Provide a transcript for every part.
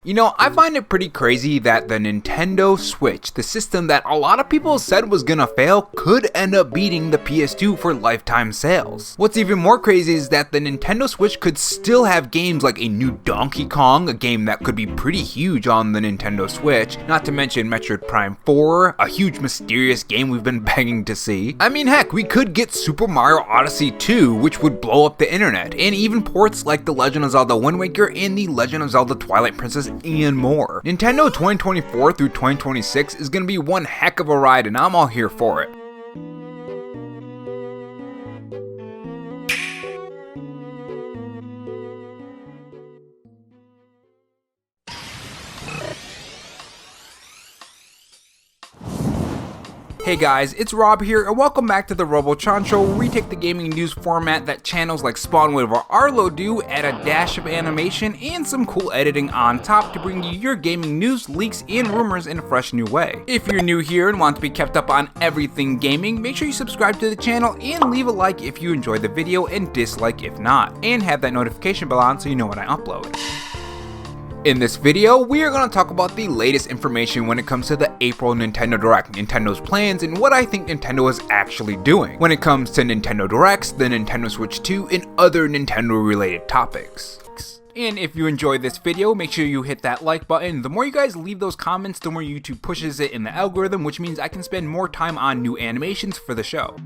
You know, I find it pretty crazy that the Nintendo Switch, the system that a lot of people said was gonna fail, could end up beating the PS2 for lifetime sales. What's even more crazy is that the Nintendo Switch could still have games like a new Donkey Kong, a game that could be pretty huge on the Nintendo Switch, not to mention Metroid Prime 4, a huge mysterious game we've been begging to see. I mean, heck, we could get Super Mario Odyssey 2, which would blow up the internet, and even ports like The Legend of Zelda Wind Waker and The Legend of Zelda Twilight Princess and more. Nintendo 2024 through 2026 is gonna be one heck of a ride, and I'm all here for it. Hey guys, it's Rob here, and welcome back to the Robo Show, where we take the gaming news format that channels like Spawnwave or Arlo do, add a dash of animation and some cool editing on top to bring you your gaming news, leaks, and rumors in a fresh new way. If you're new here and want to be kept up on everything gaming, make sure you subscribe to the channel and leave a like if you enjoyed the video and dislike if not, and have that notification bell on so you know when I upload. In this video, we are going to talk about the latest information when it comes to the April Nintendo Direct, Nintendo's plans, and what I think Nintendo is actually doing when it comes to Nintendo Directs, the Nintendo Switch 2, and other Nintendo related topics. And if you enjoyed this video, make sure you hit that like button. The more you guys leave those comments, the more YouTube pushes it in the algorithm, which means I can spend more time on new animations for the show.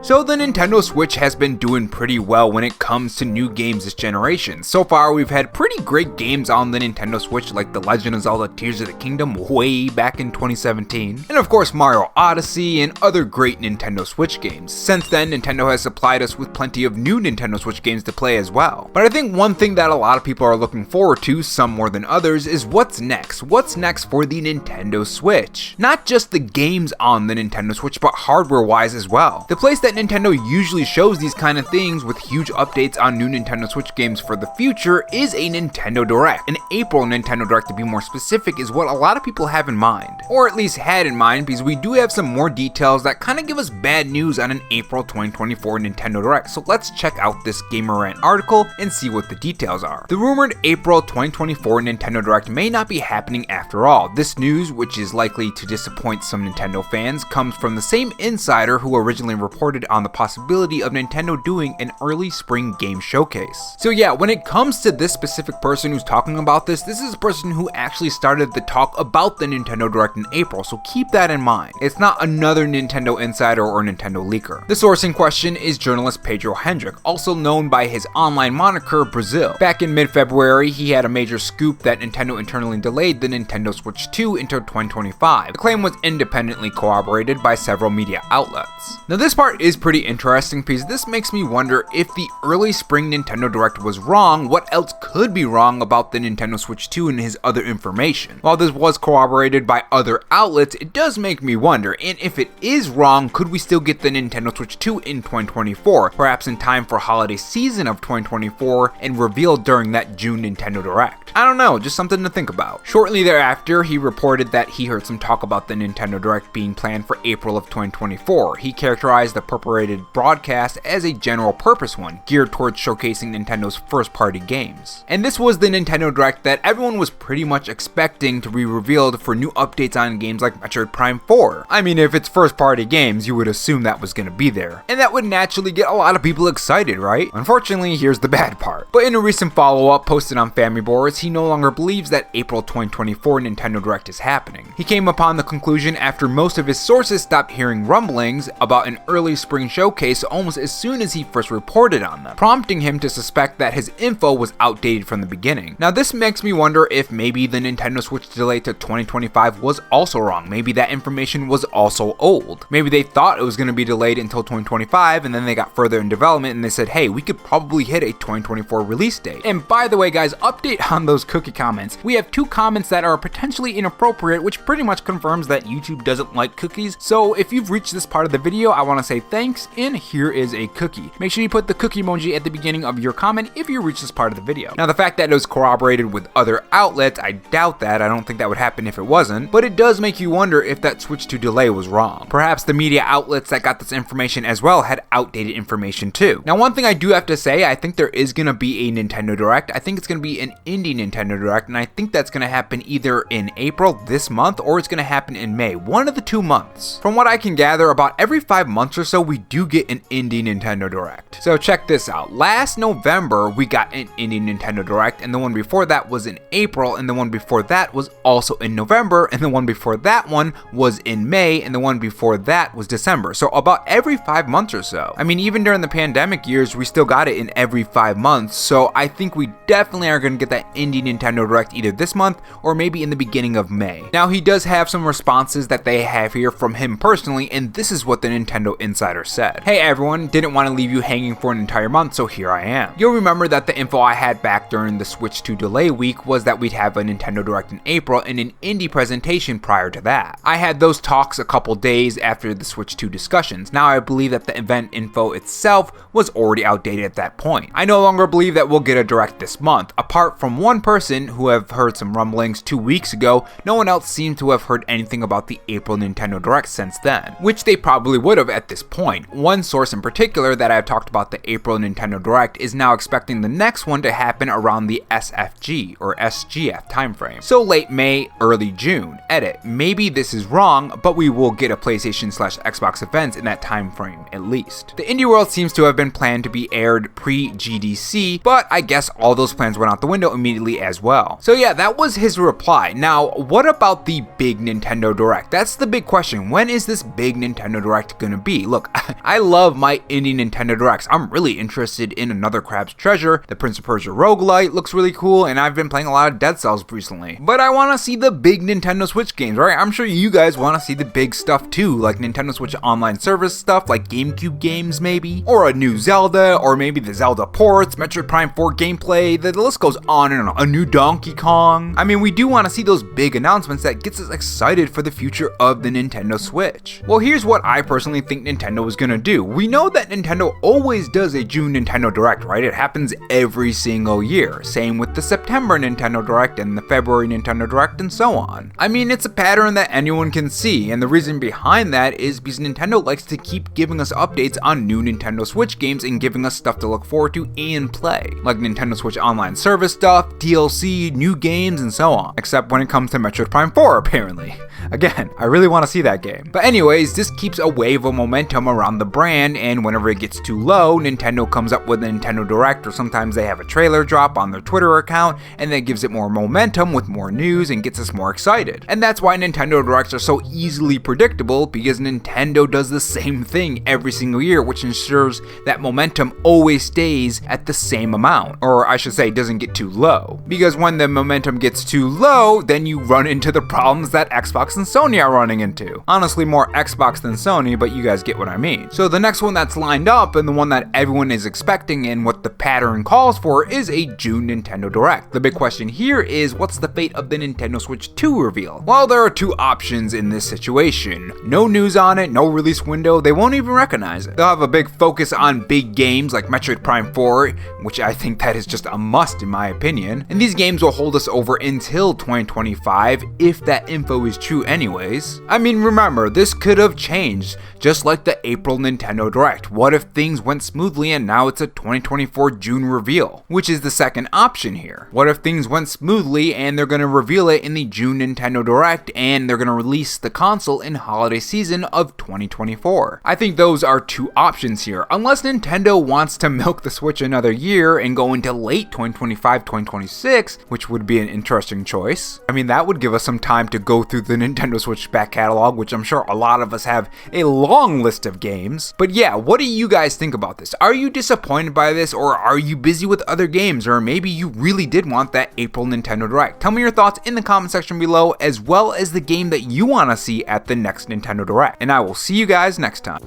So the Nintendo Switch has been doing pretty well when it comes to new games this generation. So far we've had pretty great games on the Nintendo Switch like The Legend of Zelda Tears of the Kingdom way back in 2017, and of course Mario Odyssey and other great Nintendo Switch games. Since then, Nintendo has supplied us with plenty of new Nintendo Switch games to play as well. But I think one thing that a lot of people are looking forward to, some more than others, is what's next. What's next for the Nintendo Switch? Not just the games on the Nintendo Switch, but hardware wise as well. The place that Nintendo usually shows these kind of things with huge updates on new Nintendo Switch games for the future is a Nintendo Direct. An April Nintendo Direct, to be more specific, is what a lot of people have in mind, or at least had in mind, because we do have some more details that kind of give us bad news on an April 2024 Nintendo Direct. So let's check out this Gamer Rant article and see what the details are. The rumored April 2024 Nintendo Direct may not be happening after all. This news, which is likely to disappoint some Nintendo fans, comes from the same insider who originally reported on the possibility of Nintendo doing an early spring game showcase. So yeah, when it comes to this specific person who's talking about this is a person who actually started the talk about the Nintendo Direct in April, so keep that in mind. It's not another Nintendo insider or Nintendo leaker. The source in question is journalist Pedro Hendrick, also known by his online moniker Brazil. Back in mid-February, he had a major scoop that Nintendo internally delayed the Nintendo Switch 2 until 2025. The claim was independently corroborated by several media outlets. Now this part is pretty interesting because this makes me wonder if the early spring Nintendo Direct was wrong, what else could be wrong about the Nintendo Switch 2 and his other information. While this was corroborated by other outlets, it does make me wonder, and if it is wrong, could we still get the Nintendo Switch 2 in 2024, perhaps in time for holiday season of 2024 and revealed during that June Nintendo Direct? I don't know, just something to think about. Shortly thereafter, he reported that he heard some talk about the Nintendo Direct being planned for April of 2024. He characterized the purported broadcast as a general purpose one, geared towards showcasing Nintendo's first party games. And this was the Nintendo Direct that everyone was pretty much expecting to be revealed for new updates on games like Metroid Prime 4. I mean, if it's first party games, you would assume that was gonna be there. And that would naturally get a lot of people excited, right? Unfortunately, here's the bad part. But in a recent follow-up posted on Family Boards, he no longer believes that April 2024 Nintendo Direct is happening. He came upon the conclusion after most of his sources stopped hearing rumblings about an early spring showcase almost as soon as he first reported on them, prompting him to suspect that his info was outdated from the beginning. Now this makes me wonder if maybe the Nintendo Switch delay to 2025 was also wrong. Maybe that information was also old. Maybe they thought it was going to be delayed until 2025 and then they got further in development and they said, hey, we could probably hit a 2024 release date. And by the way guys, update on those cookie comments. We have 2 comments that are potentially inappropriate, which pretty much confirms that YouTube doesn't like cookies. So if you've reached this part of the video, I want to say thank thanks, and here is a cookie. Make sure you put the cookie emoji at the beginning of your comment if you reach this part of the video. Now, the fact that it was corroborated with other outlets, I doubt that. I don't think that would happen if it wasn't, but it does make you wonder if that switch to delay was wrong. Perhaps the media outlets that got this information as well had outdated information too. Now, one thing I do have to say, I think there is going to be a Nintendo Direct. I think it's going to be an indie Nintendo Direct, and I think that's going to happen either in April this month or it's going to happen in May, one of the 2 months. From what I can gather, about every 5 months or so, we do get an indie Nintendo Direct. So check this out. Last November, we got an indie Nintendo Direct, and the one before that was in April, and the one before that was also in November, and the one before that one was in May, and the one before that was December. So about every 5 months or so. I mean, even during the pandemic years, we still got it in every 5 months, so I think we definitely are going to get that indie Nintendo Direct either this month or maybe in the beginning of May. Now, he does have some responses that they have here from him personally, and this is what the Nintendo Insider said. Hey everyone, didn't want to leave you hanging for an entire month, so here I am. You'll remember that the info I had back during the Switch 2 delay week was that we'd have a Nintendo Direct in April and an indie presentation prior to that. I had those talks a couple days after the Switch 2 discussions. Now I believe that the event info itself was already outdated at that point. I no longer believe that we'll get a Direct this month. Apart from one person who have heard some rumblings 2 weeks ago, no one else seemed to have heard anything about the April Nintendo Direct since then, which they probably would have at this point. One source in particular that I've talked about the April Nintendo Direct is now expecting the next one to happen around the SFG or SGF timeframe. So late May, early June. Edit. Maybe this is wrong, but we will get a PlayStation/Xbox event in that timeframe at least. The Indie World seems to have been planned to be aired pre-GDC, but I guess all those plans went out the window immediately as well. So yeah, that was his reply. Now, what about the big Nintendo Direct? That's the big question. When is this big Nintendo Direct gonna be? Look, I love my indie Nintendo Directs. I'm really interested in Another Crab's Treasure. The Prince of Persia roguelite looks really cool, and I've been playing a lot of Dead Cells recently. But I want to see the big Nintendo Switch games, right? I'm sure you guys want to see the big stuff too, like Nintendo Switch Online Service stuff, like GameCube games maybe, or a new Zelda, or maybe the Zelda ports, Metroid Prime 4 gameplay, the list goes on and on. A new Donkey Kong. I mean, we do want to see those big announcements that gets us excited for the future of the Nintendo Switch. Well, here's what I personally think Nintendo is gonna do. We know that Nintendo always does a June Nintendo Direct, right? It happens every single year. Same with the September Nintendo Direct and the February Nintendo Direct and so on. I mean, it's a pattern that anyone can see, and the reason behind that is because Nintendo likes to keep giving us updates on new Nintendo Switch games and giving us stuff to look forward to and play, like Nintendo Switch Online Service stuff, DLC, new games, and so on. Except when it comes to Metroid Prime 4, apparently. Again, I really want to see that game. But anyways, this keeps a wave of momentum around the brand, and whenever it gets too low, Nintendo comes up with a Nintendo Direct, or sometimes they have a trailer drop on their Twitter account, and that gives it more momentum with more news and gets us more excited. And that's why Nintendo Directs are so easily predictable, because Nintendo does the same thing every single year, which ensures that momentum always stays at the same amount, or I should say doesn't get too low. Because when the momentum gets too low, then you run into the problems that Xbox and Sony are running into. Honestly, more Xbox than Sony, but you guys get what I mean. So the next one that's lined up, and the one that everyone is expecting and what the pattern calls for, is a June Nintendo Direct. The big question here is, what's the fate of the Nintendo Switch 2 reveal? Well, there are two options in this situation. No news on it, no release window, they won't even recognize it. They'll have a big focus on big games like Metroid Prime 4, which I think that is just a must in my opinion. And these games will hold us over until 2025, if that info is true anyways. I mean, remember, this could have changed, just like the April Nintendo Direct. What if things went smoothly and now it's a 2024 June reveal? Which is the second option here. What if things went smoothly and they're gonna reveal it in the June Nintendo Direct and they're gonna release the console in holiday season of 2024? I think those are two options here, unless Nintendo wants to milk the Switch another year and go into late 2025, 2026, which would be an interesting choice. I mean, that would give us some time to go through the Nintendo Switch back catalog, which I'm sure a lot of us have a long list of games. But yeah, what do you guys think about this? Are you disappointed by this, or are you busy with other games, or maybe you really did want that April Nintendo Direct? Tell me your thoughts in the comment section below, as well as the game that you want to see at the next Nintendo Direct. And I will see you guys next time.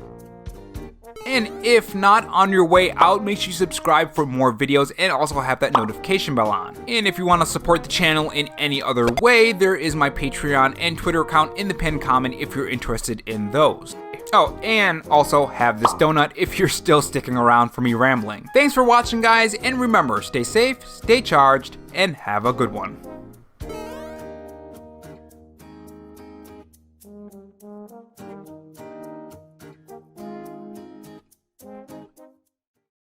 And if not, on your way out, make sure you subscribe for more videos and also have that notification bell on. And if you want to support the channel in any other way, there is my Patreon and Twitter account in the pinned comment if you're interested in those. Oh, and also have this donut if you're still sticking around for me rambling. Thanks for watching, guys, and remember, stay safe, stay charged, and have a good one.